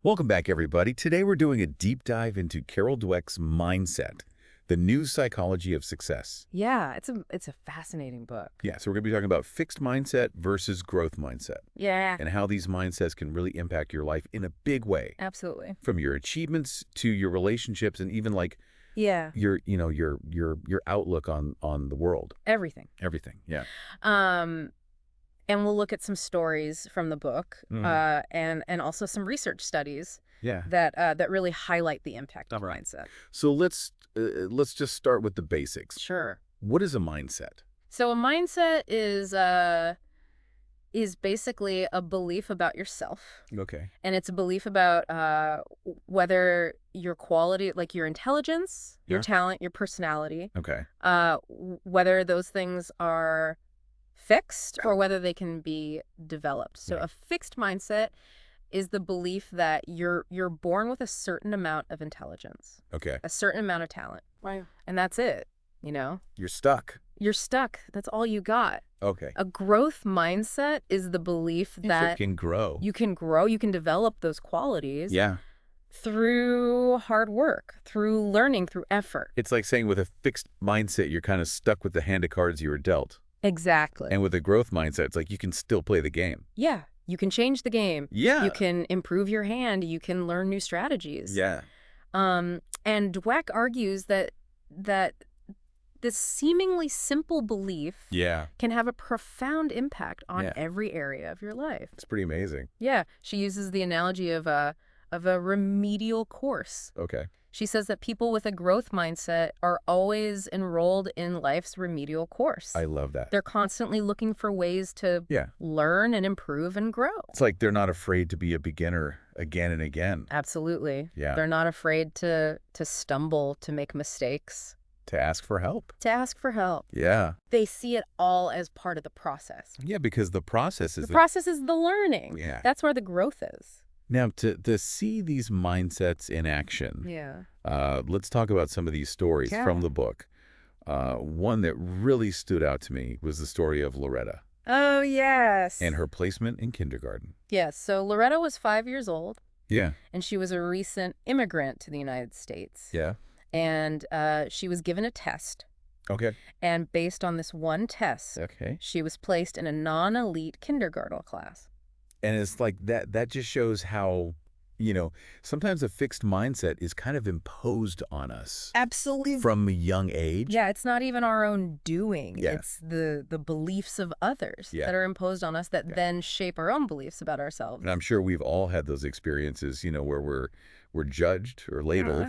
Welcome back, everybody. Today we're doing a deep dive into Carol Dweck's Mindset, the new psychology of success. Yeah, it's a fascinating book. Yeah, so we're going to be talking about fixed mindset versus growth mindset Yeah, and how these mindsets can really impact your life in a big way, absolutely. from your achievements to your relationships and even like Yeah, your outlook on the world. everything. Everything. Yeah. Um, and we'll look at some stories from the book, Mhm. and also some research studies Yeah. that really highlight the impact of All right. mindset. So let's just start with the basics. Sure. What is a mindset? So a mindset is basically a belief about yourself, Okay. and it's a belief about whether your quality, like your intelligence, your Yeah. talent, your personality, Okay. whether those things are fixed or whether they can be developed. So Right. a fixed mindset is the belief that you're born with a certain amount of intelligence, Okay. a certain amount of talent, Right. and that's it. You know, You're stuck. you're stuck. That's all you got. Okay. A growth mindset is the belief So it that can grow. you can grow, you can develop those qualities Yeah. through hard work, through learning, through effort. It's like saying with a fixed mindset, you're kind of stuck with the hand of cards you were dealt. Exactly. And with a growth mindset, it's like you can still play the game. Yeah, you can change the game. Yeah. You can improve your hand. You can learn new strategies. Yeah. And Dweck argues that this seemingly simple belief Yeah. can have a profound impact on Yeah. every area of your life. It's pretty amazing. Yeah, she uses the analogy of a remedial course. Okay. She says that people with a growth mindset are always enrolled in life's remedial course. I love that. They're constantly looking for ways to Yeah. learn and improve and grow. It's like they're not afraid to be a beginner again and again. Absolutely. Yeah. They're not afraid to stumble, to make mistakes, To ask for help. to ask for help. Yeah. They see it all as part of the process. Yeah, because the process is The process is the learning. Yeah. That's where the growth is. Now, to see these mindsets in action, Yeah. let's talk about some of these stories Yeah. from the book. One that really stood out to me was the story of Loretta Oh, yes. and her placement in kindergarten. Yes. So Loretta was 5 years old, Yeah. and she was a recent immigrant to the United States. Yeah. And she was given a test. Okay. And based on this one test, Okay. she was placed in a non-elite kindergarten class. And it's like that just shows how, sometimes a fixed mindset is kind of imposed on us Absolutely. from a young age. Yeah, it's not even our own doing. Yeah. It's the beliefs of others Yeah. that are imposed on us that Yeah. then shape our own beliefs about ourselves. And I'm sure we've all had those experiences, where we're judged or labeled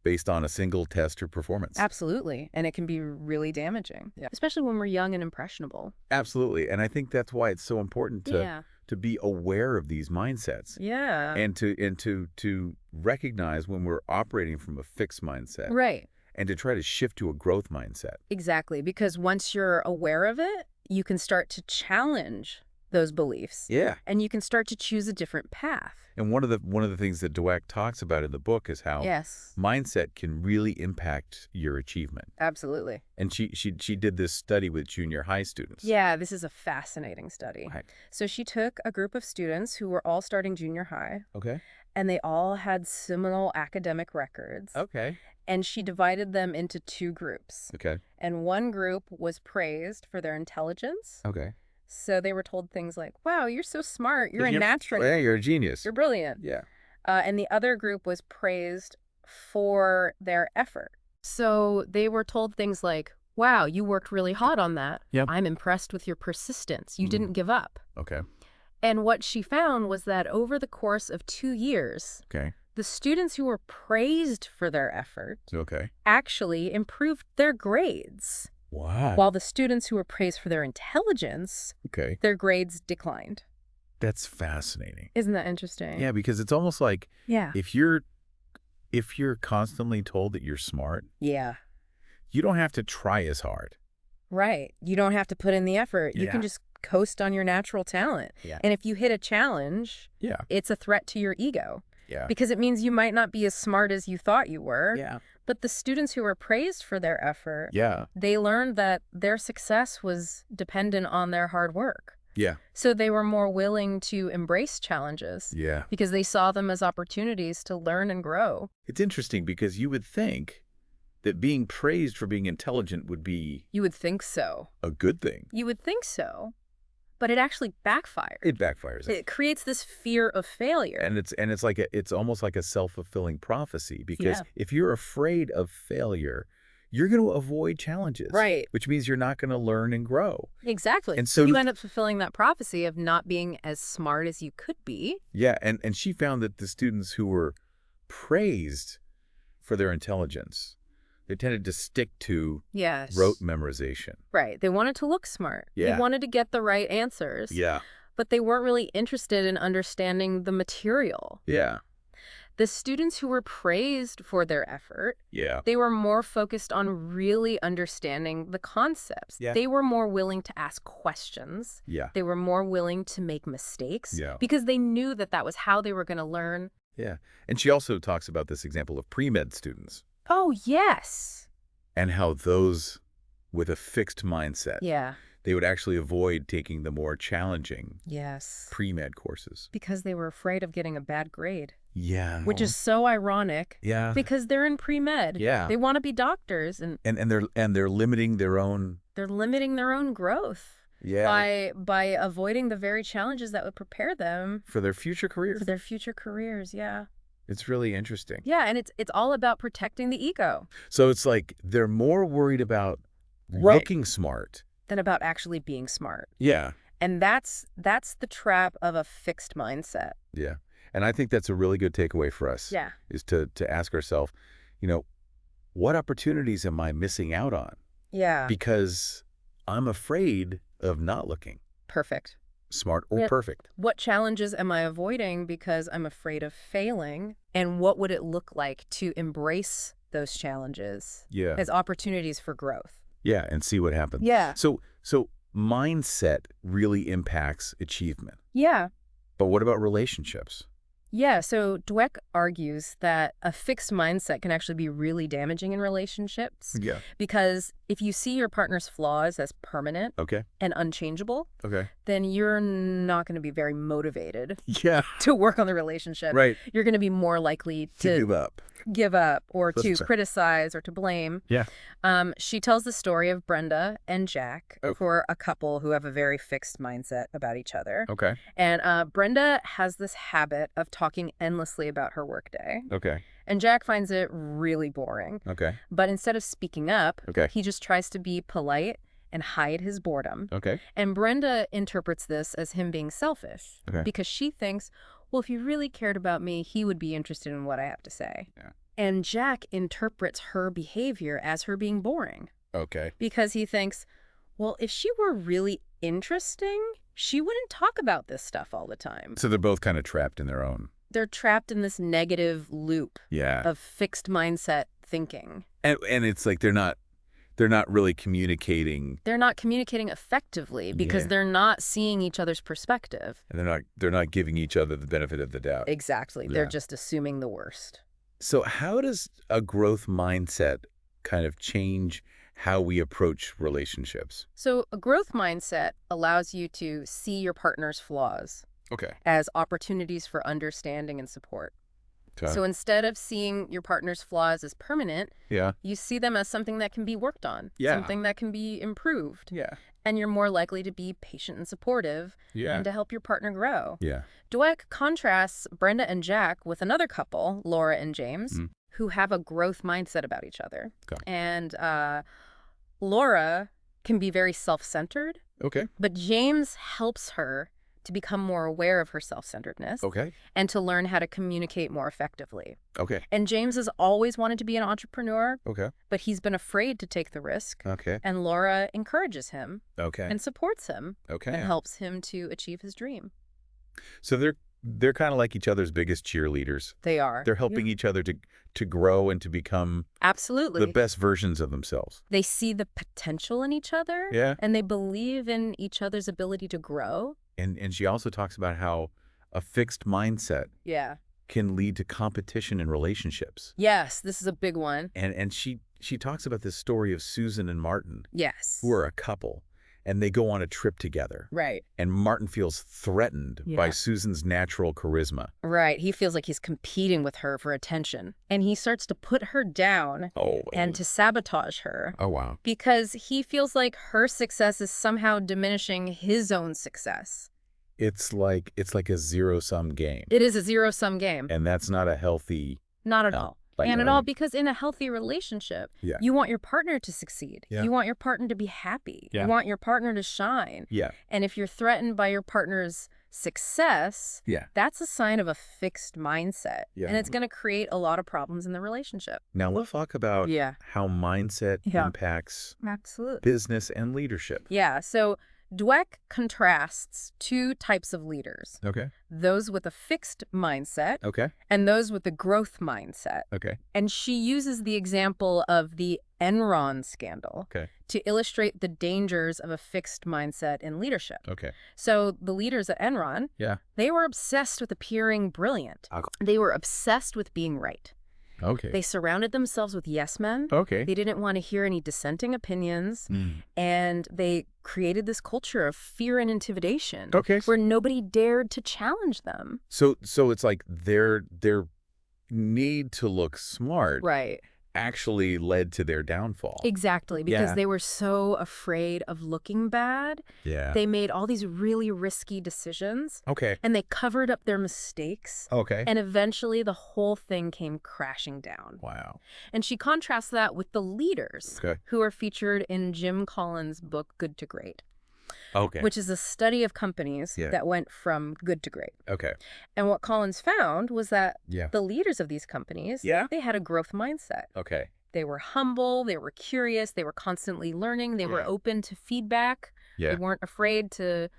based on a single test or performance. Absolutely. And it can be really damaging, Yeah. especially when we're young and impressionable. Absolutely. And I think that's why it's so important to be aware of these mindsets. Yeah. And to recognize when we're operating from a fixed mindset Right. and to try to shift to a growth mindset. Exactly. Because once you're aware of it, you can start to challenge those beliefs. Yeah. And you can start to choose a different path. And one of the things that Dweck talks about in the book is how Yes. mindset can really impact your achievement. Absolutely. And she did this study with junior high students. Yeah, this is a fascinating study. Right. So she took a group of students who were all starting junior high, Okay. and they all had similar academic records. Okay. And she divided them into two groups. Okay. And one group was praised for their intelligence. Okay. So they were told things like, wow, you're so smart. You're a natural. Yeah, you're a genius. You're brilliant. Yeah. And the other group was praised for their effort. So they were told things like, wow, you worked really hard on that. Yep. I'm impressed with your persistence. You didn't give up. Okay. And what she found was that over the course of 2 years, Okay. the students who were praised for their effort Okay. actually improved their grades, Wow. while the students who were praised for their intelligence, Okay. their grades declined. That's fascinating. Isn't that interesting? Yeah, because it's almost like Yeah. if you're constantly told that you're smart, Yeah. you don't have to try as hard. Right. You don't have to put in the effort. You Yeah. can just coast on your natural talent. Yeah. And if you hit a challenge, Yeah. it's a threat to your ego Yeah. because it means you might not be as smart as you thought you were. Yeah. But the students who were praised for their effort, Yeah. they learned that their success was dependent on their hard work. Yeah. So they were more willing to embrace challenges Yeah. because they saw them as opportunities to learn and grow. It's interesting because you would think that being praised for being intelligent would be You would think so. a good thing. You would think so. But it actually backfired. It backfires. It creates this fear of failure. And it's like it's almost like a self-fulfilling prophecy, because Yeah. if you're afraid of failure, you're going to avoid challenges. Right. Which means you're not going to learn and grow. Exactly. And so You end up fulfilling that prophecy of not being as smart as you could be. yeah, and she found that the students who were praised for their intelligence, they tended to stick to Yes. rote memorization. Right. They wanted to look smart. Yeah. They wanted to get the right answers. Yeah. But they weren't really interested in understanding the material. Yeah. The students who were praised for their effort, Yeah. they were more focused on really understanding the concepts. Yeah. They were more willing to ask questions. Yeah. They were more willing to make mistakes Yeah. because they knew that that was how they were going to learn. Yeah. And she also talks about this example of pre-med students Oh, yes. and how those with a fixed mindset, Yeah. they would actually avoid taking the more challenging Yes. pre-med courses. Because they were afraid of getting a bad grade, Yeah. which is so ironic yeah. because they're in pre-med. Yeah. They want to be doctors and And they're limiting their own they're limiting their own growth by avoiding the very challenges that would prepare them for their future careers. for their future careers. Yeah. It's really interesting. Yeah, and it's all about protecting the ego So it's like they're more worried about Right. looking smart. than about actually being smart. Yeah. And that's the trap of a fixed mindset. Yeah. And I think that's a really good takeaway for us. Yeah. Is to ask ourselves, what opportunities am I missing out on? Yeah. Because I'm afraid of not looking Perfect. smart or Yeah. perfect. What challenges am I avoiding because I'm afraid of failing? And what would it look like to embrace those challenges Yeah. as opportunities for growth? Yeah. And see what happens. Yeah. So mindset really impacts achievement. Yeah. But what about relationships? Yeah, so Dweck argues that a fixed mindset can actually be really damaging in relationships Yeah. because if you see your partner's flaws as permanent Okay. and unchangeable, Okay. then you're not going to be very motivated Yeah. to work on the relationship. Right. You're going to be more likely To to give up. give up or to That's right. criticize or to blame. Yeah. She tells the story of Brenda and Jack Oh. for a couple who have a very fixed mindset about each other. Okay. And Brenda has this habit of talking endlessly about her workday. Okay. And Jack finds it really boring. Okay. But instead of speaking up, Okay. he just tries to be polite and hide his boredom. Okay. And Brenda interprets this as him being selfish Okay. because she thinks, well, if he really cared about me, he would be interested in what I have to say. Yeah. And Jack interprets her behavior as her being boring Okay. because he thinks, well, if she were really interesting, she wouldn't talk about this stuff all the time. So they're both kind of trapped in their own. They're trapped in this negative loop Yeah. of fixed mindset thinking. And it's like they're not really communicating, They're not communicating effectively because Yeah. they're not seeing each other's perspective. and they're not giving each other the benefit of the doubt. Exactly. They're Yeah. just assuming the worst. So how does a growth mindset kind of change how we approach relationships? So a growth mindset allows you to see your partner's flaws Okay. as opportunities for understanding and support. Okay. So instead of seeing your partner's flaws as permanent, Yeah. you see them as something that can be worked on, Yeah. something that can be improved. Yeah. And you're more likely to be patient and supportive Yeah. and to help your partner grow. Yeah. Dweck contrasts Brenda and Jack with another couple, Laura and James, Mm. who have a growth mindset about each other. Okay. And Laura can be very self-centered, Okay. but James helps her to become more aware of her self-centeredness Okay. and to learn how to communicate more effectively. Okay. And James has always wanted to be an entrepreneur, Okay. but he's been afraid to take the risk. Okay. And Laura encourages him Okay. and supports him Okay. and helps him to achieve his dream. So they're kind of like each other's biggest cheerleaders. They are. They're helping each other to grow and to become Absolutely. the best versions of themselves. They see the potential in each other. Yeah. And they believe in each other's ability to grow. And she also talks about how a fixed mindset Yeah. can lead to competition in relationships. Yes, this is a big one. And she talks about this story of Susan and Martin, Yes. who are a couple, and they go on a trip together. Right. And Martin feels threatened by Yeah. Susan's natural charisma. Right. He feels like he's competing with her for attention. And he starts to put her down Oh, and to sabotage her oh wow. because he feels like her success is somehow diminishing his own success. It's like a zero-sum game. It is a zero-sum game. And that's not a healthy... Not at all. like, And at all, because in a healthy relationship, Yeah. you want your partner to succeed. Yeah. You want your partner to be happy. Yeah. You want your partner to shine. Yeah. And if you're threatened by your partner's success, Yeah. that's a sign of a fixed mindset. Yeah. And it's going to create a lot of problems in the relationship. Now let's talk about how mindset Yeah. impacts Absolutely. business and leadership. Yeah. So Dweck contrasts two types of leaders, Okay. those with a fixed mindset Okay. and those with a growth mindset. Okay. And she uses the example of the Enron scandal Okay. to illustrate the dangers of a fixed mindset in leadership. Okay. So the leaders at Enron, Yeah. they were obsessed with appearing brilliant. Okay. They were obsessed with being right. Okay. They surrounded themselves with yes men. Okay. They didn't want to hear any dissenting opinions. And they created this culture of fear and intimidation Okay. where nobody dared to challenge them. So it's like their need to look smart Right. actually led to their downfall. Exactly. Because Yeah. they were so afraid of looking bad. Yeah. They made all these really risky decisions Okay. and they covered up their mistakes. Okay. And eventually the whole thing came crashing down. Wow. And she contrasts that with the leaders Okay. who are featured in Jim Collins' book, Good to Great, Okay. which is a study of companies Yeah. that went from good to great. Okay. And what Collins found was that Yeah. the leaders of these companies, Yeah. they had a growth mindset. Okay. They were humble, they were curious, they were constantly learning, they were Yeah. open to feedback. They Yeah. weren't afraid to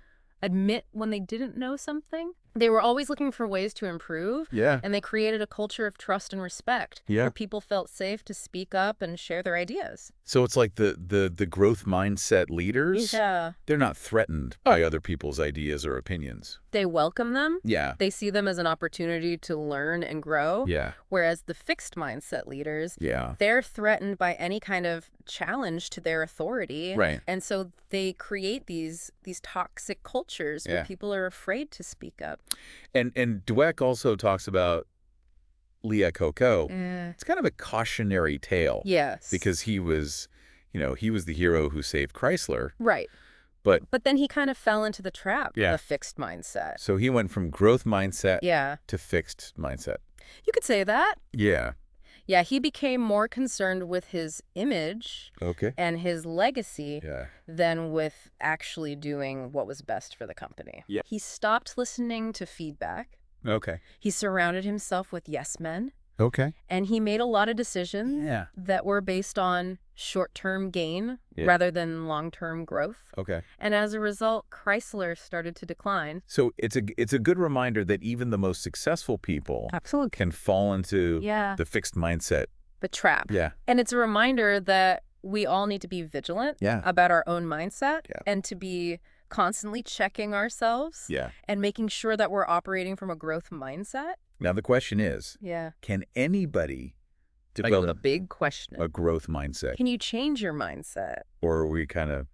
admit when they didn't know something. They were always looking for ways to improve, Yeah. and they created a culture of trust and respect Yeah. where people felt safe to speak up and share their ideas. So it's like the growth mindset leaders, Yeah. they're not threatened by other people's ideas or opinions. They welcome them. Yeah. They see them as an opportunity to learn and grow. Yeah. Whereas the fixed mindset leaders, Yeah. they're threatened by any kind of challenge to their authority. Right. And so they create these toxic cultures where Yeah. people are afraid to speak up. And Dweck also talks about Leah Coco. Eh. It's kind of a cautionary tale. Yes. Because he was the hero who saved Chrysler. Right. But then he kind of fell into the trap Yeah. of fixed mindset. so he went from growth mindset Yeah. to fixed mindset. You could say that. Yeah. Yeah, he became more concerned with his image Okay. and his legacy Yeah. than with actually doing what was best for the company. Yeah. He stopped listening to feedback. Okay. He surrounded himself with yes men, Okay. and he made a lot of decisions Yeah. that were based on short-term gain Yeah. rather than long-term growth. Okay. And as a result, Chrysler started to decline. So it's a good reminder that even the most successful people Absolutely. can fall into Yeah. the fixed mindset. The trap. Yeah. And it's a reminder that we all need to be vigilant Yeah. about our own mindset Yeah. and to be constantly checking ourselves Yeah. and making sure that we're operating from a growth mindset. Now the question is, Yeah. can anybody The develop big question. a growth mindset? Can you change your mindset? Or are we kind of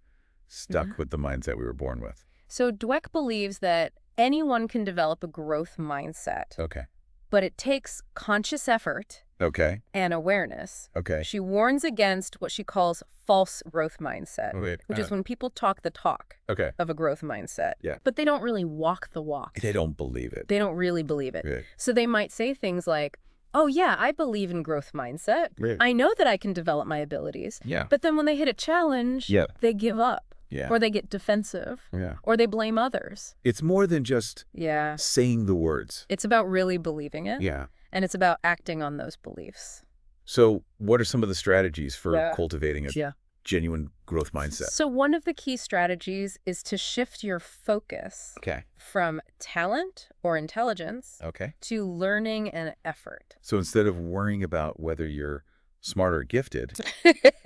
stuck Mhm. with the mindset we were born with? So Dweck believes that anyone can develop a growth mindset, Okay. but it takes conscious effort Okay. and awareness. Okay. She warns against what she calls false growth mindset, Wait, which is when people talk the talk okay. of a growth mindset, Yeah. but they don't really walk the walk. They don't believe it. They don't really believe it. Right. So they might say things like, oh yeah, I believe in growth mindset. Right. I know that I can develop my abilities. Yeah. But then when they hit a challenge, Yeah. they give up. Yeah. Or they get defensive. Yeah. Or they blame others. It's more than just Yeah. saying the words. It's about really believing it. Yeah. And it's about acting on those beliefs. So what are some of the strategies for Yeah. cultivating a Yeah. genuine growth mindset? So one of the key strategies is to shift your focus Okay. from talent or intelligence Okay. to learning and effort. So instead of worrying about whether you're smart or gifted,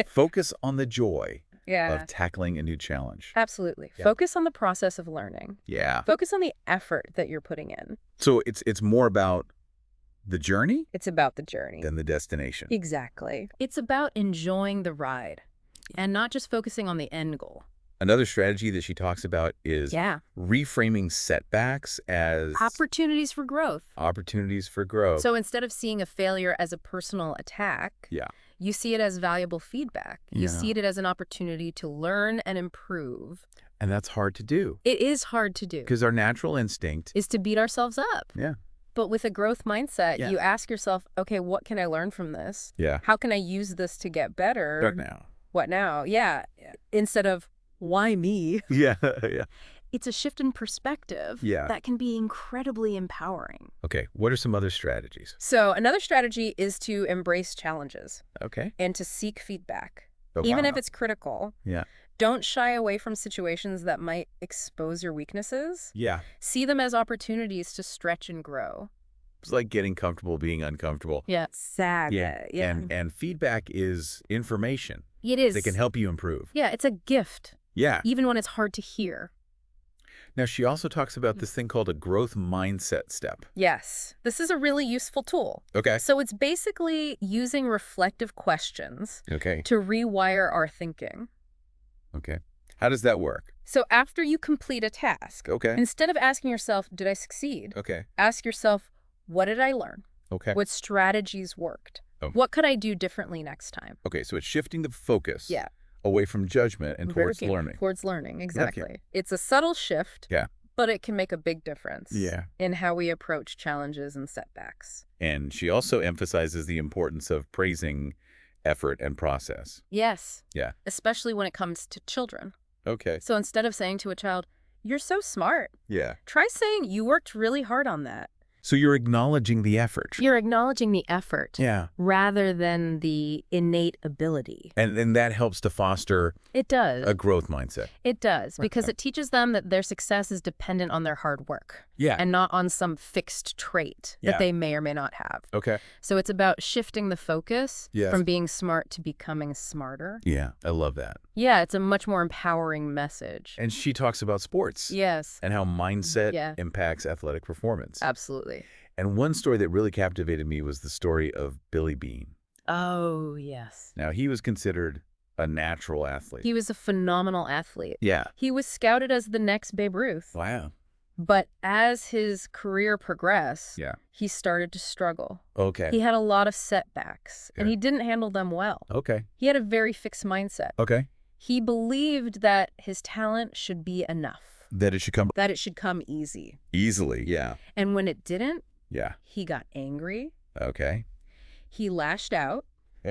focus on the joy Yeah. of tackling a new challenge. Absolutely. Yeah. Focus on the process of learning. Yeah. Focus on the effort that you're putting in. So it's more about the journey It's about the journey. than the destination. Exactly. It's about enjoying the ride and not just focusing on the end goal. Another strategy that she talks about is Yeah. reframing setbacks as Opportunities for growth. opportunities for growth. So instead of seeing a failure as a personal attack, Yeah. you see it as valuable feedback. You Yeah. see it as an opportunity to learn and improve. And that's hard to do It is hard to do, because our natural instinct. is to beat ourselves up. Yeah. But with a growth mindset, Yeah. you ask yourself, okay, what can I learn from this? Yeah. How can I use this to get better? Start now. What now? Yeah. Instead of, why me? Yeah. Yeah. It's a shift in perspective Yeah. that can be incredibly empowering. Okay. What are some other strategies? So another strategy is to embrace challenges Okay. and to seek feedback. Oh, Even wow. if it's critical, Yeah. don't shy away from situations that might expose your weaknesses. Yeah. See them as opportunities to stretch and grow. It's like getting comfortable being uncomfortable. Yeah. Sad. Yeah. And feedback is information It is. that can help you improve. Yeah, it's a gift, Yeah. even when it's hard to hear. Now, she also talks about this thing called a growth mindset step. Yes, this is a really useful tool. Okay. So it's basically using reflective questions Okay. to rewire our thinking. Okay. How does that work? So after you complete a task, Okay. instead of asking yourself, did I succeed? Okay. Ask yourself, what did I learn? Okay. What strategies worked? Oh. What could I do differently next time? Okay. So it's shifting the focus Yeah. away from judgment and towards Very- learning. Towards learning, exactly. It's a subtle shift, Yeah. but it can make a big difference Yeah. in how we approach challenges and setbacks. And she also emphasizes the importance of praising effort and process. Yes. Yeah. Especially when it comes to children. Okay. So instead of saying to a child, you're so smart, Yeah. try saying you worked really hard on that. So you're acknowledging the effort. You're acknowledging the effort Yeah. rather than the innate ability. And that helps to foster It does. a growth mindset. It does, because Okay. it teaches them that their success is dependent on their hard work Yeah. and not on some fixed trait Yeah. that they may or may not have. Okay. So it's about shifting the focus Yes. from being smart to becoming smarter. Yeah. I love that. Yeah, it's a much more empowering message. And she talks about sports Yes, and how mindset Yeah. impacts athletic performance. absolutely. And one story that really captivated me was the story of Billy Beane. Oh, yes. Now, he was considered a natural athlete. He was a phenomenal athlete. Yeah. He was scouted as the next Babe Ruth. Wow. But as his career progressed, Yeah. he started to struggle. Okay. He had a lot of setbacks, and Yeah. he didn't handle them well. Okay. He had a very fixed mindset. Okay. He believed that his talent should be enough, That it should come that it should come easy. easily. Yeah. And when it didn't, Yeah. he got angry, Okay. he lashed out,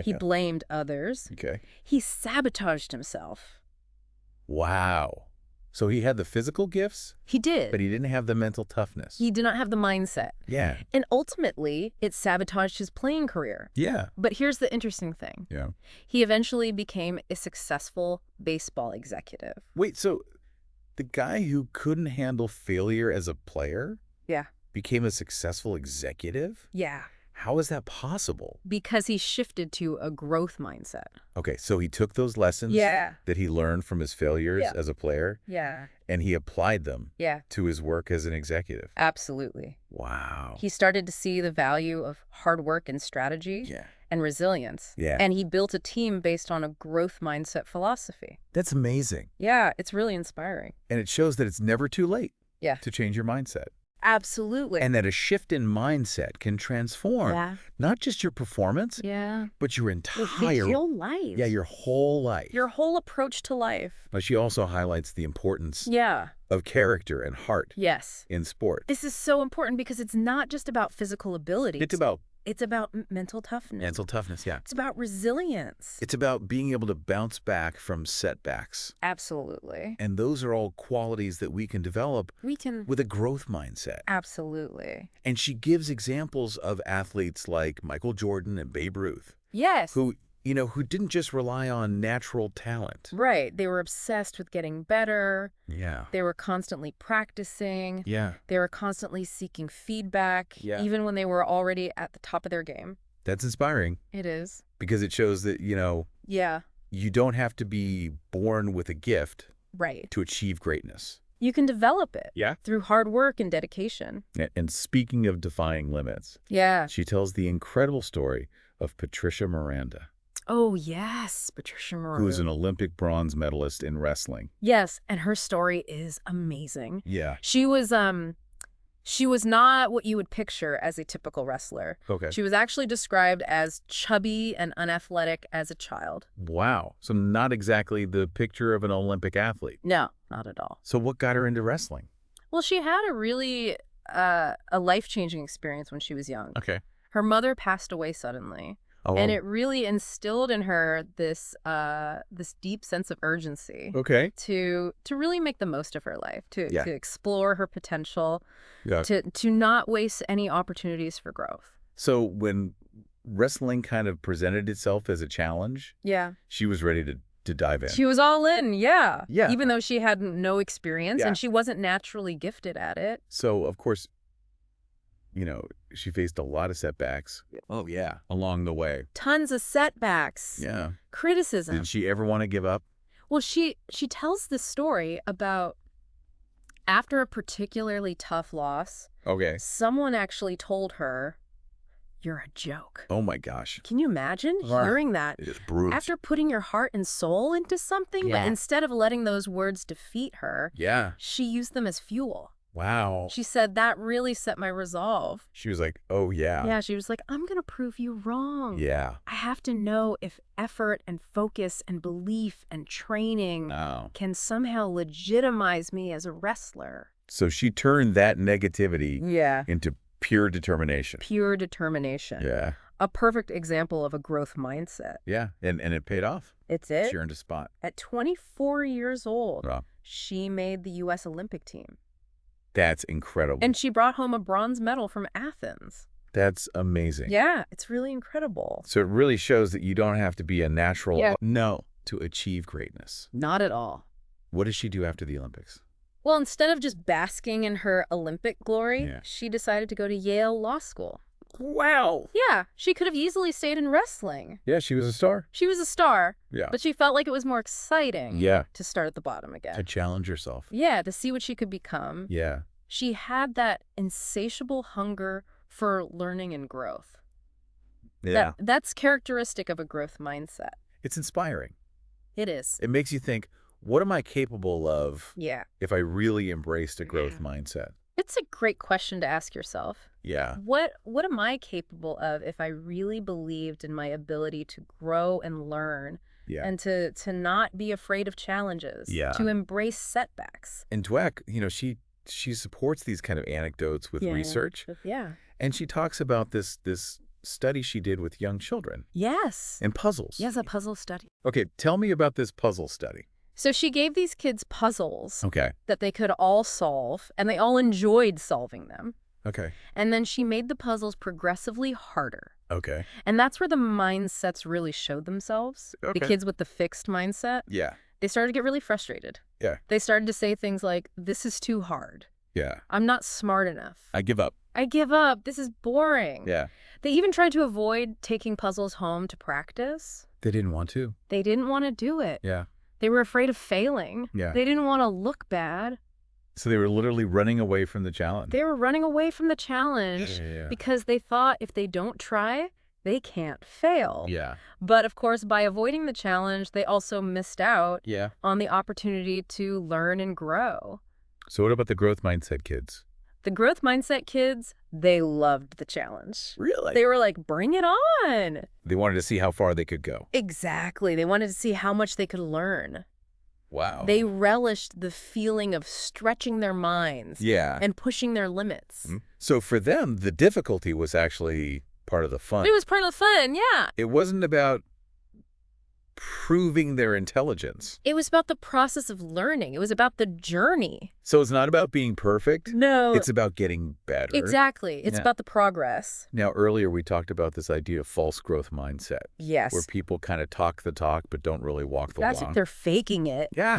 he blamed others, Okay. he sabotaged himself. Wow. So he had the physical gifts, He did. but he didn't have the mental toughness. He did not have the mindset. Yeah. And ultimately, it sabotaged his playing career. Yeah. But here's the interesting thing. Yeah. He eventually became a successful baseball executive. Wait, so the guy who couldn't handle failure as a player Yeah. became a successful executive? Yeah. How is that possible? Because he shifted to a growth mindset. Okay, so he took those lessons that he learned from his failures Yeah. as a player Yeah. and he applied them Yeah. to his work as an executive. Absolutely. Wow. He started to see the value of hard work and strategy Yeah. and resilience. Yeah. And he built a team based on a growth mindset philosophy. That's amazing. Yeah, it's really inspiring. And it shows that it's never too late Yeah. to change your mindset. Absolutely. And that a shift in mindset can transform Yeah. not just your performance, Yeah. but your Your entire whole life. Yeah, your whole life. Your whole approach to life. But she also highlights the importance Yeah. of character and heart Yes. in sport. This is so important because it's not just about physical ability. It's about It's about mental toughness. mental toughness, yeah. It's about resilience. It's about being able to bounce back from setbacks. Absolutely. And those are all qualities that we can develop We can. with a growth mindset. Absolutely. And she gives examples of athletes like Michael Jordan and Babe Ruth, Yes. who didn't just rely on natural talent. Right. They were obsessed with getting better. Yeah. They were constantly practicing. Yeah. They were constantly seeking feedback, Yeah. even when they were already at the top of their game. That's inspiring It is. because it shows that, Yeah. you don't have to be born with a gift Right. to achieve greatness. You can develop it. Yeah. Through hard work and dedication. And speaking of defying limits, Yeah. she tells the incredible story of Patricia Miranda. Oh, yes, Patricia who's an Maroon. Olympic bronze medalist in wrestling. Yes, and her story is amazing. Yeah. She was not what you would picture as a typical wrestler. Okay. She was actually described as chubby and unathletic as a child. Wow. So not exactly the picture of an Olympic athlete. No, not at all. So what got her into wrestling? Well, she had a really a life-changing experience when she was young. Okay. Her mother passed away suddenly, Oh, and it really instilled in her this deep sense of urgency okay. to really make the most of her life, Yeah. to explore her potential, Yeah. to not waste any opportunities for growth. So when wrestling kind of presented itself as a challenge, Yeah. she was ready to dive in. She was all in, yeah. Yeah. Even though she had no experience Yeah. and she wasn't naturally gifted at it. So, of course, she faced a lot of setbacks. Oh, yeah. Along the way. Tons of setbacks. Yeah. Criticism. Did she ever want to give up? Well, she tells this story about after a particularly tough loss, Okay. someone actually told her, "You're a joke." Oh, my gosh. Can you imagine Ah. hearing that? It is brutal. After putting your heart and soul into something, Yeah. but instead of letting those words defeat her, Yeah. she used them as fuel. Wow. She said, "That really set my resolve." She was like, oh, yeah. Yeah, she was like, "I'm going to prove you wrong. Yeah. I have to know if effort and focus and belief and training Oh. can somehow legitimize me as a wrestler." So she turned that negativity Yeah. into pure determination. Pure determination. Yeah. A perfect example of a growth mindset. Yeah. And it paid off. It's it. She earned a spot. At 24 years old, Wow. she made the U.S. Olympic team. That's incredible. And she brought home a bronze medal from Athens. That's amazing. Yeah, it's really incredible. So it really shows that you don't have to be a natural Yeah. no to achieve greatness. Not at all. What does she do after the Olympics? Well, instead of just basking in her Olympic glory, Yeah. she decided to go to Yale Law School. Wow. Yeah, she could have easily stayed in wrestling. Yeah, she was a star. She was a star, Yeah. but she felt like it was more exciting Yeah. to start at the bottom To again. challenge yourself. Yeah, to see what she could become. Yeah. She had that insatiable hunger for learning and growth. Yeah. That's characteristic of a growth mindset. It's inspiring. It is. It makes you think, what am I capable of Yeah. if I really embraced a growth mindset? It's a great question to ask yourself. Yeah. What am I capable of if I really believed in my ability to grow and learn Yeah. and to not be afraid of challenges, Yeah. to embrace setbacks? And Dweck, she supports these kind of anecdotes with Yeah. research. Yeah. And she talks about this study she did with young children Yes. and puzzles. Yes, a puzzle study. Okay, tell me about this puzzle study. So she gave these kids puzzles Okay. that they could all solve, and they all enjoyed solving them. Okay. And then she made the puzzles progressively harder. Okay. And that's where the mindsets really showed themselves. Okay. The kids with the fixed mindset, Yeah. they started to get really frustrated. Yeah. They started to say things like, "This is too hard. Yeah. I'm not smart enough. I give up. I give up. This is boring." Yeah. They even tried to avoid taking puzzles home to practice. They didn't want to. They didn't want to do it. Yeah. They were afraid of failing. Yeah. They didn't want to look bad. So they were literally running away from the challenge. They were running away from the challenge Yeah. because they thought if they don't try, they can't fail. Yeah. But of course, by avoiding the challenge, they also missed out Yeah. on the opportunity to learn and grow. So what about the growth mindset kids? The growth mindset kids, they loved the challenge. Really? They were like, "Bring it on." They wanted to see how far they could go. Exactly. They wanted to see how much they could learn. Wow. They relished the feeling of stretching their minds Yeah. and pushing their limits. So for them, the difficulty was actually part of the fun. It was part of the fun, yeah. It wasn't about proving their intelligence. It was about the process of learning. It was about the journey. So it's not about being perfect. No. It's about getting better. Exactly. It's Yeah. about the progress. Now, earlier we talked about this idea of false growth mindset, Yes. where people kind of talk the talk but don't really walk the That's walk. it. They're faking it. Yeah.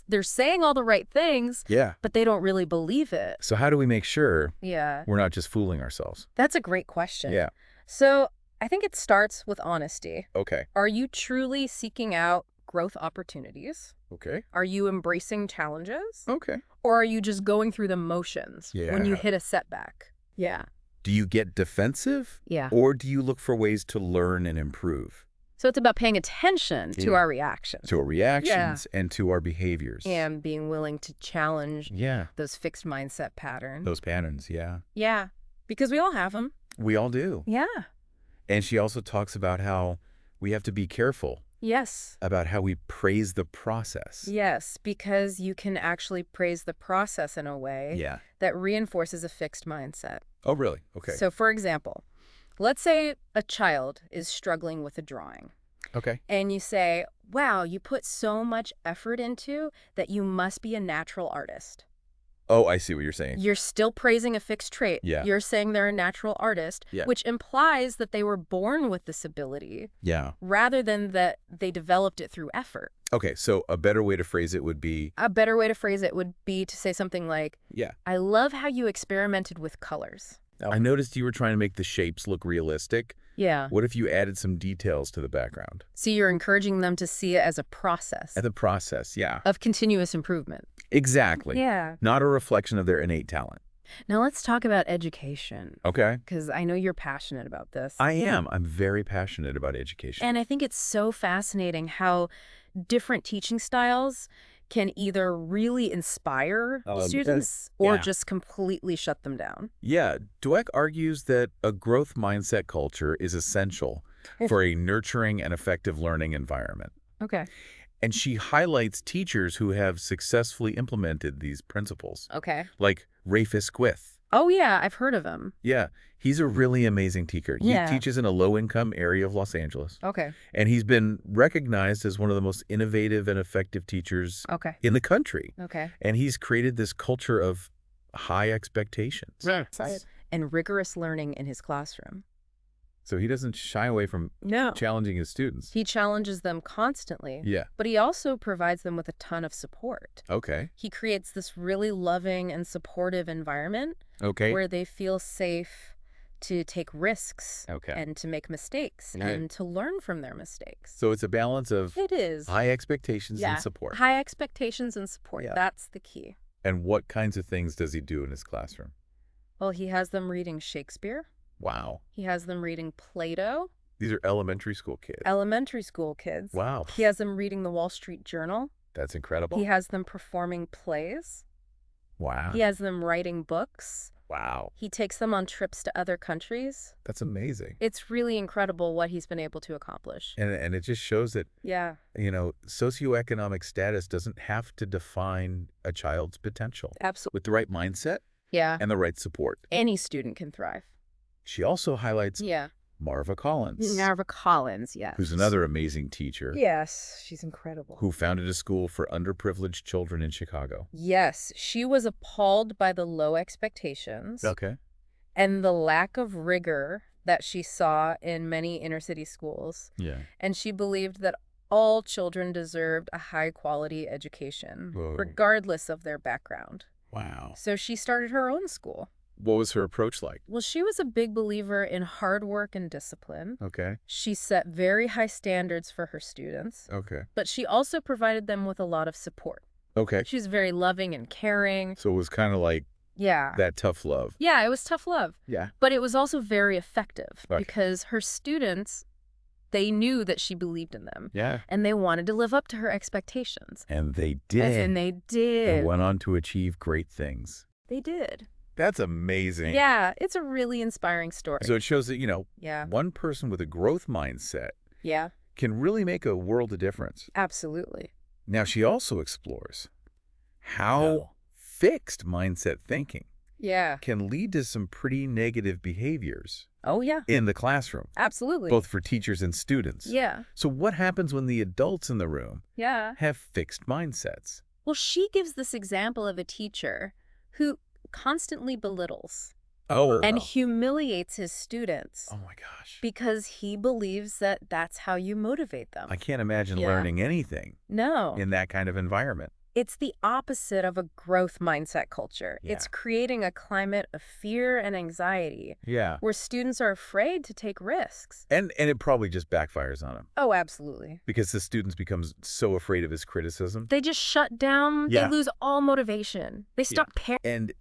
They're saying all the right things, Yeah. but they don't really believe it. So how do we make sure Yeah. we're not just fooling ourselves? That's a great question. Yeah. So I think it starts with honesty. Okay. Are you truly seeking out growth opportunities? Okay. Are you embracing challenges? Okay. Or are you just going through the motions when you Yeah. hit a setback? Yeah. Do you get defensive? Yeah. Or do you look for ways to learn and improve? So it's about paying attention to our reactions. To our reactions and to our behaviors. And being willing to challenge Yeah. those fixed mindset patterns. Those patterns, yeah. Yeah, because we all have them. We all do. Yeah. And she also talks about how we have to be careful Yes. about how we praise the process. Yes, because you can actually praise the process in a way that reinforces a fixed mindset. Oh, really? Okay. So, for example, let's say a child is struggling with a drawing. Okay. And you say, wow, you put so much effort into that you must be a natural artist. Oh, I see what you're saying. You're still praising a fixed trait. Yeah. You're saying they're a natural artist, which implies that they were born with this ability rather than that they developed it through effort. Okay, so a better way to phrase it would be... A better way to phrase it would be to say something like, I love how you experimented with colors. I noticed you were trying to make the shapes look realistic. Yeah. What if you added some details to the background? So you're encouraging them to see it as a process. As a process, yeah. Of continuous improvement. Exactly. Yeah. Not a reflection of their innate talent. Now let's talk about education. Okay. Because I know you're passionate about this. I am. I'm very passionate about education. And I think it's so fascinating how different teaching styles can either really inspire students or just completely shut them down. Yeah, Dweck argues that a growth mindset culture is essential for a nurturing and effective learning environment. Okay. And she highlights teachers who have successfully implemented these principles. Okay. Like Rafis Gwith. Oh, yeah, I've heard of him. Yeah, he's a really amazing teacher. He teaches in a low-income area of Los Angeles. Okay. And he's been recognized as one of the most innovative and effective teachers in the country. Okay. And he's created this culture of high expectations. And rigorous learning in his classroom. So he doesn't shy away from challenging his students. He challenges them constantly. Yeah. But he also provides them with a ton of support. Okay. He creates this really loving and supportive environment where they feel safe to take risks and to make mistakes and to learn from their mistakes. So it's a balance of high expectations and support. High expectations and support. That's the key. And what kinds of things does he do in his classroom? Well, he has them reading Shakespeare. Wow. He has them reading Plato. These are elementary school kids. Elementary school kids. Wow. He has them reading the Wall Street Journal. That's incredible. He has them performing plays. Wow. He has them writing books. Wow. He takes them on trips to other countries. That's amazing. It's really incredible what he's been able to accomplish. And it just shows that, you know, socioeconomic status doesn't have to define a child's potential. Absolutely. With the right mindset and the right support. Any student can thrive. She also highlights Marva Collins. Marva Collins, yes. Who's another amazing teacher. Yes, she's incredible. Who founded a school for underprivileged children in Chicago. Yes, she was appalled by the low expectations. And the lack of rigor that she saw in many inner city schools. Yeah. And she believed that all children deserved a high-quality education, regardless of their background. Wow. So she started her own school. What was her approach like? Well, she was a big believer in hard work and discipline. Okay. She set very high standards for her students. Okay. But she also provided them with a lot of support. Okay. She was very loving and caring. So it was kind of like that tough love. Yeah, it was tough love. Yeah. But it was also very effective because her students, they knew that she believed in them. Yeah. And they wanted to live up to her expectations. And they did. And they did. And went on to achieve great things. They did. That's amazing. Yeah, it's a really inspiring story. So it shows that, you know, one person with a growth mindset can really make a world of difference. Absolutely. Now, she also explores how fixed mindset thinking can lead to some pretty negative behaviors in the classroom. Absolutely. Both for teachers and students. Yeah. So what happens when the adults in the room have fixed mindsets? Well, she gives this example of a teacher who constantly belittles and humiliates his students. Oh my gosh. Because he believes that that's how you motivate them. I can't imagine learning anything in that kind of environment. It's the opposite of a growth mindset culture. It's creating a climate of fear and anxiety where students are afraid to take risks. And it probably just backfires on him. Oh, absolutely. Because the students become so afraid of his criticism. They just shut down. They lose all motivation. They stop caring. And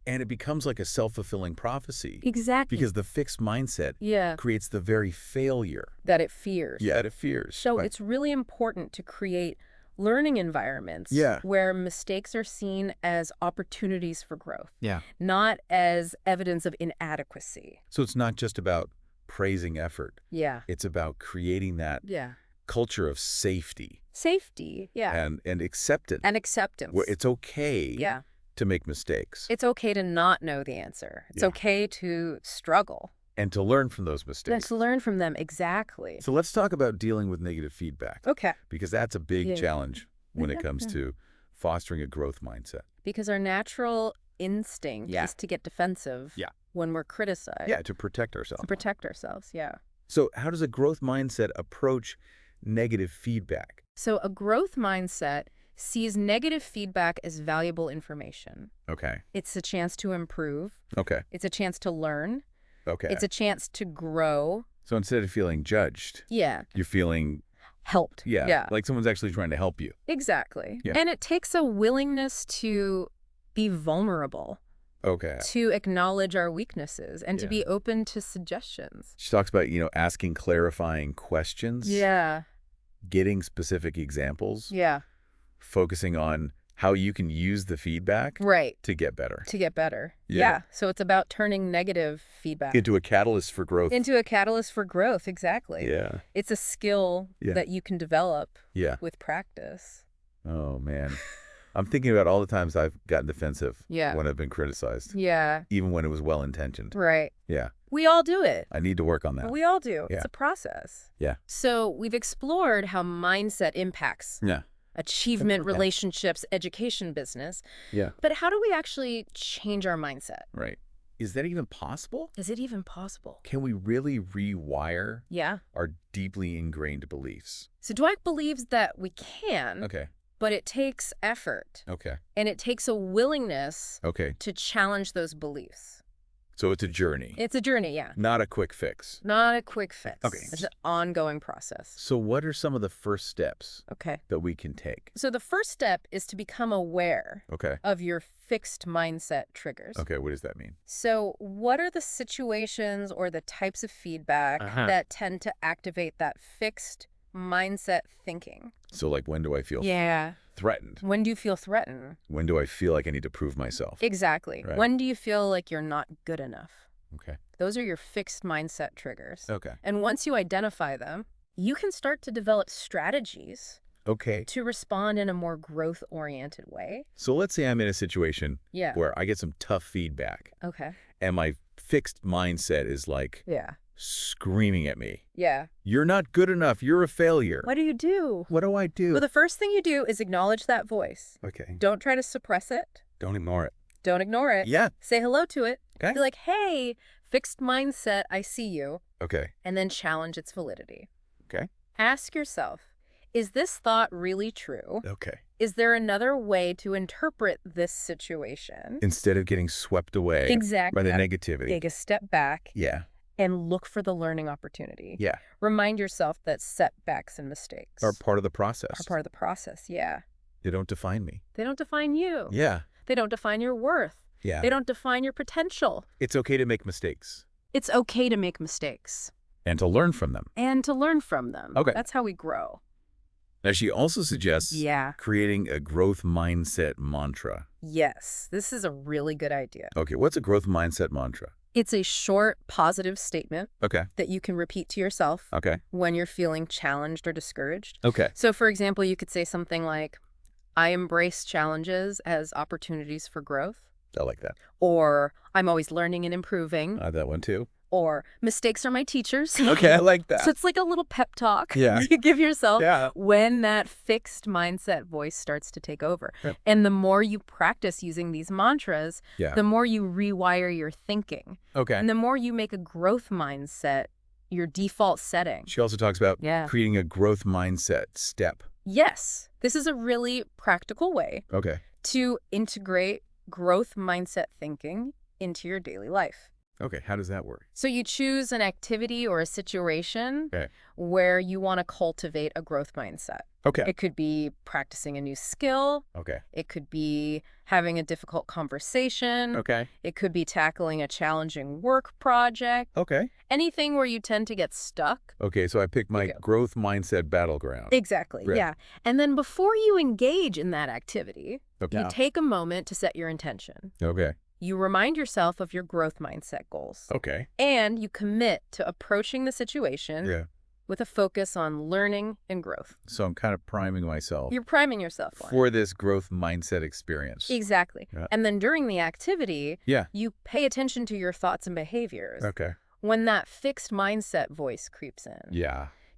And it becomes like a self-fulfilling prophecy. Exactly. Because the fixed mindset creates the very failure that it fears. Yeah, that it fears. So it's really important to create learning environments where mistakes are seen as opportunities for growth, not as evidence of inadequacy. So it's not just about praising effort. It's about creating that culture of safety. And acceptance. And acceptance. Where it's okay to make mistakes. It's okay to not know the answer. It's okay to struggle. And to learn from those mistakes. Let's learn from them, exactly. So let's talk about dealing with negative feedback. Okay. Because that's a big challenge when it comes to fostering a growth mindset. Because our natural instinct is to get defensive when we're criticized. Yeah, to protect ourselves. To protect ourselves, So how does a growth mindset approach negative feedback? So a growth mindset sees negative feedback as valuable information. Okay. It's a chance to improve. Okay. It's a chance to learn. Okay. It's a chance to grow. So instead of feeling judged, you're feeling helped. Yeah. Like someone's actually trying to help you. Exactly. Yeah. And it takes a willingness to be vulnerable. Okay. To acknowledge our weaknesses and to be open to suggestions. She talks about, asking clarifying questions. Yeah. Getting specific examples. Yeah. Focusing on how you can use the feedback to get better. To get better. Yeah. So it's about turning negative feedback into a catalyst for growth. Into a catalyst for growth, exactly. Yeah. It's a skill that you can develop with practice. Oh, man. I'm thinking about all the times I've gotten defensive when I've been criticized. Yeah. Even when it was well-intentioned. Right. Yeah. We all do it. I need to work on that. We all do. Yeah. It's a process. Yeah. So we've explored how mindset impacts achievement, relationships, education, business. Yeah. But how do we actually change our mindset? Right. Is that even possible? Is it even possible? Can we really rewire our deeply ingrained beliefs? So Dweck believes that we can. Okay. But it takes effort. Okay. And it takes a willingness to challenge those beliefs. So it's a journey. It's a journey, yeah. Not a quick fix. Not a quick fix. Okay. It's an ongoing process. So what are some of the first steps that we can take? So the first step is to become aware of your fixed mindset triggers. Okay, what does that mean? So what are the situations or the types of feedback that tend to activate that fixed mindset thinking? So like when do I feel threatened? When do you feel threatened? When do I feel like I need to prove myself? Exactly. Right. When do you feel like you're not good enough? Okay. Those are your fixed mindset triggers. Okay. And once you identify them, you can start to develop strategies to respond in a more growth-oriented way. So let's say I'm in a situation where I get some tough feedback. Okay. And my fixed mindset is like screaming at me. Yeah. You're not good enough. You're a failure. What do you do? What do I do? Well, the first thing you do is acknowledge that voice. Okay. Don't try to suppress it. Don't ignore it. Don't ignore it. Yeah. Say hello to it. Okay. Be like, hey, fixed mindset, I see you. Okay. And then challenge its validity. Okay. Ask yourself, is this thought really true? Okay. Is there another way to interpret this situation? Instead of getting swept away by the negativity. Take a step back. Yeah. And look for the learning opportunity. Yeah. Remind yourself that setbacks and mistakes are part of the process. Are part of the process, yeah. They don't define me. They don't define you. Yeah. They don't define your worth. Yeah. They don't define your potential. It's okay to make mistakes. It's okay to make mistakes. And to learn from them. And to learn from them. Okay. That's how we grow. Now, she also suggests creating a growth mindset mantra. Yes, this is a really good idea. Okay, what's a growth mindset mantra? It's a short, positive statement that you can repeat to yourself when you're feeling challenged or discouraged. Okay. So, for example, you could say something like, I embrace challenges as opportunities for growth. I like that. Or, I'm always learning and improving. That one too. Or, mistakes are my teachers. Okay, I like that. So it's like a little pep talk you give yourself when that fixed mindset voice starts to take over. Yep. And the more you practice using these mantras, the more you rewire your thinking. Okay. And the more you make a growth mindset your default setting. She also talks about creating a growth mindset step. Yes. This is a really practical way to integrate growth mindset thinking into your daily life. Okay, how does that work? So you choose an activity or a situation where you want to cultivate a growth mindset. Okay. It could be practicing a new skill. Okay. It could be having a difficult conversation. Okay. It could be tackling a challenging work project. Okay. Anything where you tend to get stuck. Okay, so I pick my growth mindset battleground. Exactly, yeah. And then before you engage in that activity, you take a moment to set your intention. Okay. You remind yourself of your growth mindset goals. Okay. And you commit to approaching the situation with a focus on learning and growth. So I'm kind of priming myself. You're priming yourself for this growth mindset experience. Exactly. Yeah. And then during the activity, you pay attention to your thoughts and behaviors. Okay. When that fixed mindset voice creeps in,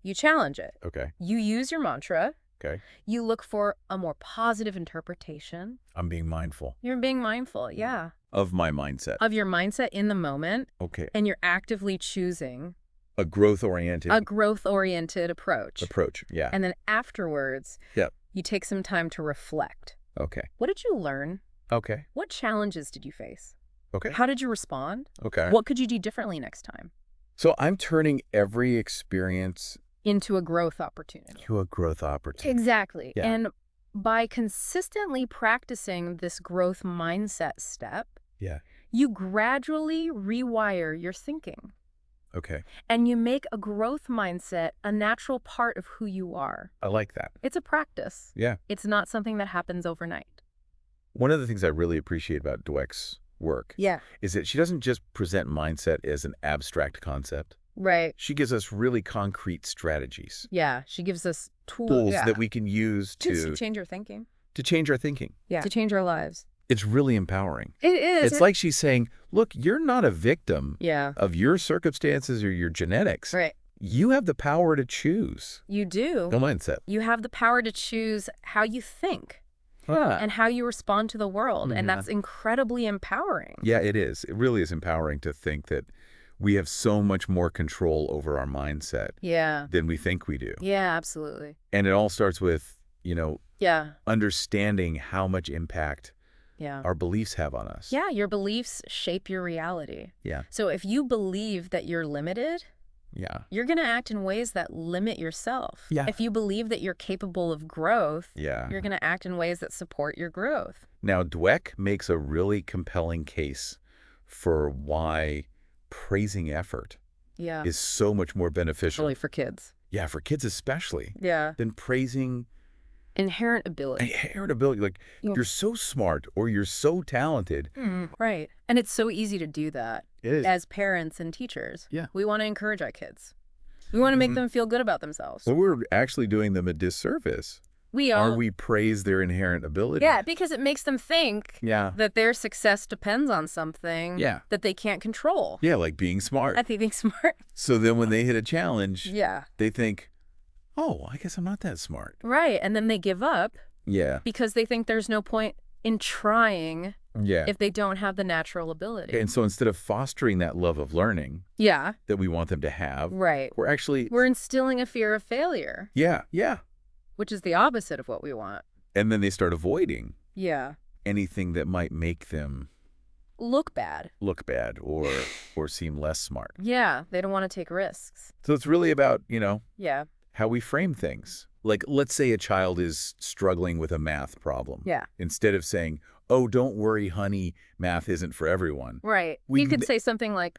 you challenge it. Okay. You use your mantra. Okay. You look for a more positive interpretation. I'm being mindful. You're being mindful, of my mindset. Of your mindset in the moment. Okay. And you're actively choosing a growth-oriented approach. And then afterwards, you take some time to reflect. Okay. What did you learn? Okay. What challenges did you face? Okay. How did you respond? Okay. What could you do differently next time? So I'm turning every experience into a growth opportunity. Exactly. Yeah. And by consistently practicing this growth mindset step, you gradually rewire your thinking. Okay. And you make a growth mindset a natural part of who you are. I like that. It's a practice. Yeah. It's not something that happens overnight. One of the things I really appreciate about Dweck's work is that she doesn't just present mindset as an abstract concept. Right. She gives us really concrete strategies. Yeah. She gives us tools that we can use to change our thinking. To change our thinking. Yeah. To change our lives. It's really empowering. It is. It's like she's saying, look, you're not a victim of your circumstances or your genetics. Right. You have the power to choose. You do. The mindset. You have the power to choose how you think and how you respond to the world. And that's incredibly empowering. Yeah, it is. It really is empowering to think that we have so much more control over our mindset than we think we do. Yeah, absolutely. And it all starts with, understanding how much impact our beliefs have on us. Yeah, your beliefs shape your reality. Yeah. So if you believe that you're limited, you're going to act in ways that limit yourself. Yeah. If you believe that you're capable of growth, you're going to act in ways that support your growth. Now, Dweck makes a really compelling case for why praising effort is so much more beneficial. Really for kids. Yeah, for kids especially. Yeah. Than praising inherent ability. Like, you're so smart or you're so talented. Right. And it's so easy to do that. It is. As parents and teachers. Yeah. We want to encourage our kids. We want to make them feel good about themselves. Well, we're actually doing them a disservice. We are. Or we praise their inherent ability. Yeah, because it makes them think that their success depends on something that they can't control. Yeah, like being smart. I think being smart. So then when they hit a challenge, they think, oh, I guess I'm not that smart. Right, and then they give up. Yeah. Because they think there's no point in trying if they don't have the natural ability. And so instead of fostering that love of learning that we want them to have, we're instilling a fear of failure. Yeah. Which is the opposite of what we want. And then they start avoiding anything that might make them look bad or seem less smart. Yeah, they don't want to take risks. So it's really about, how we frame things. Like, let's say a child is struggling with a math problem. Yeah. Instead of saying, oh, don't worry, honey, math isn't for everyone. Right. You could say something like,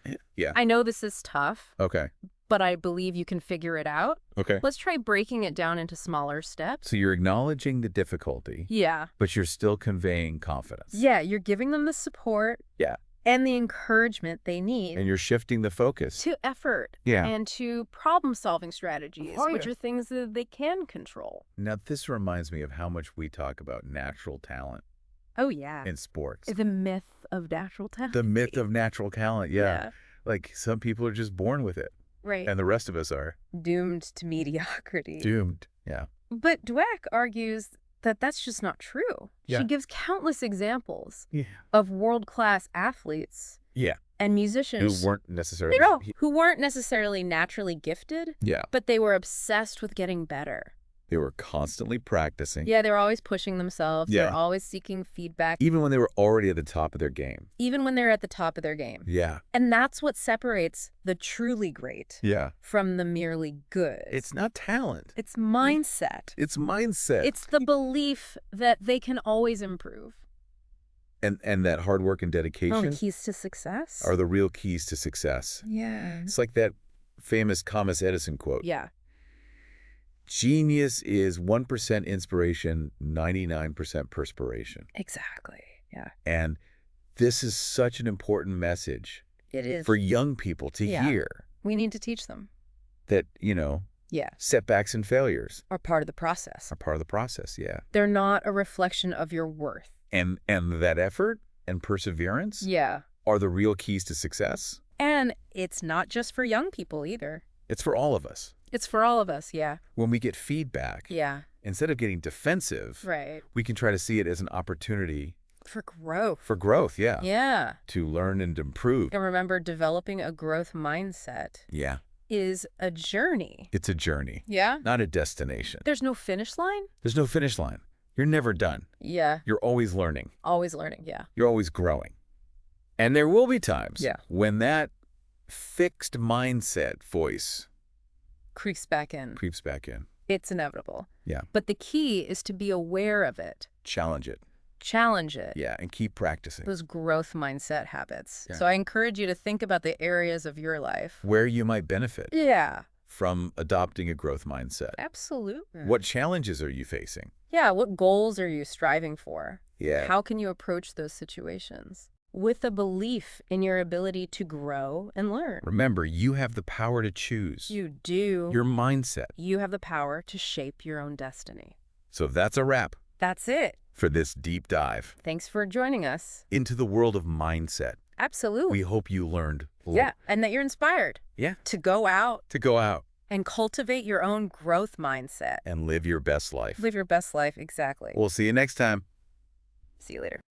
I know this is tough. Okay. But I believe you can figure it out. Okay. Let's try breaking it down into smaller steps. So you're acknowledging the difficulty. Yeah. But you're still conveying confidence. Yeah, you're giving them the support. Yeah. And the encouragement they need. And you're shifting the focus. To effort. Yeah. And to problem-solving strategies, which are things that they can control. Now, this reminds me of how much we talk about natural talent. Oh, yeah. In sports. The myth of natural talent. The myth of natural talent, yeah. Like, some people are just born with it. Right. And the rest of us are. Doomed to mediocrity. Doomed, yeah. But Dweck argues that that's just not true. Yeah. She gives countless examples of world-class athletes and musicians who weren't necessarily naturally gifted, but they were obsessed with getting better. They were constantly practicing. Yeah, they were always pushing themselves. Yeah. They were always seeking feedback. Even when they were already at the top of their game. Even when they're at the top of their game. Yeah. And that's what separates the truly great from the merely good. It's not talent. It's mindset. It's mindset. It's the belief that they can always improve. And that hard work and dedication the keys to success are the real keys to success. Yeah. It's like that famous Thomas Edison quote. Yeah. Genius is 1% inspiration, 99% perspiration. Exactly. Yeah. And this is such an important message. It is. For young people to hear. We need to teach them. That, setbacks and failures are part of the process. Are part of the process, yeah. They're not a reflection of your worth. And that effort and perseverance are the real keys to success. And it's not just for young people either. It's for all of us. It's for all of us, yeah. When we get feedback, instead of getting defensive, we can try to see it as an opportunity for growth. For growth, yeah. Yeah. To learn and improve. And remember, developing a growth mindset is a journey. It's a journey. Yeah. Not a destination. There's no finish line? There's no finish line. You're never done. Yeah. You're always learning. Always learning, yeah. You're always growing. And there will be times when that fixed mindset voice creeps back in. It's inevitable. Yeah. But the key is to be aware of it. Challenge it. Yeah, and keep practicing. Those growth mindset habits. Yeah. So I encourage you to think about the areas of your life where you might benefit. Yeah. From adopting a growth mindset. Absolutely. What challenges are you facing? Yeah, what goals are you striving for? Yeah. How can you approach those situations? With a belief in your ability to grow and learn. Remember, you have the power to choose. You do. Your mindset. You have the power to shape your own destiny. So that's a wrap. That's it. For this deep dive. Thanks for joining us. Into the world of mindset. Absolutely. We hope you learned. Yeah, and that you're inspired. Yeah. To go out. And cultivate your own growth mindset. And live your best life. Live your best life, exactly. We'll see you next time. See you later.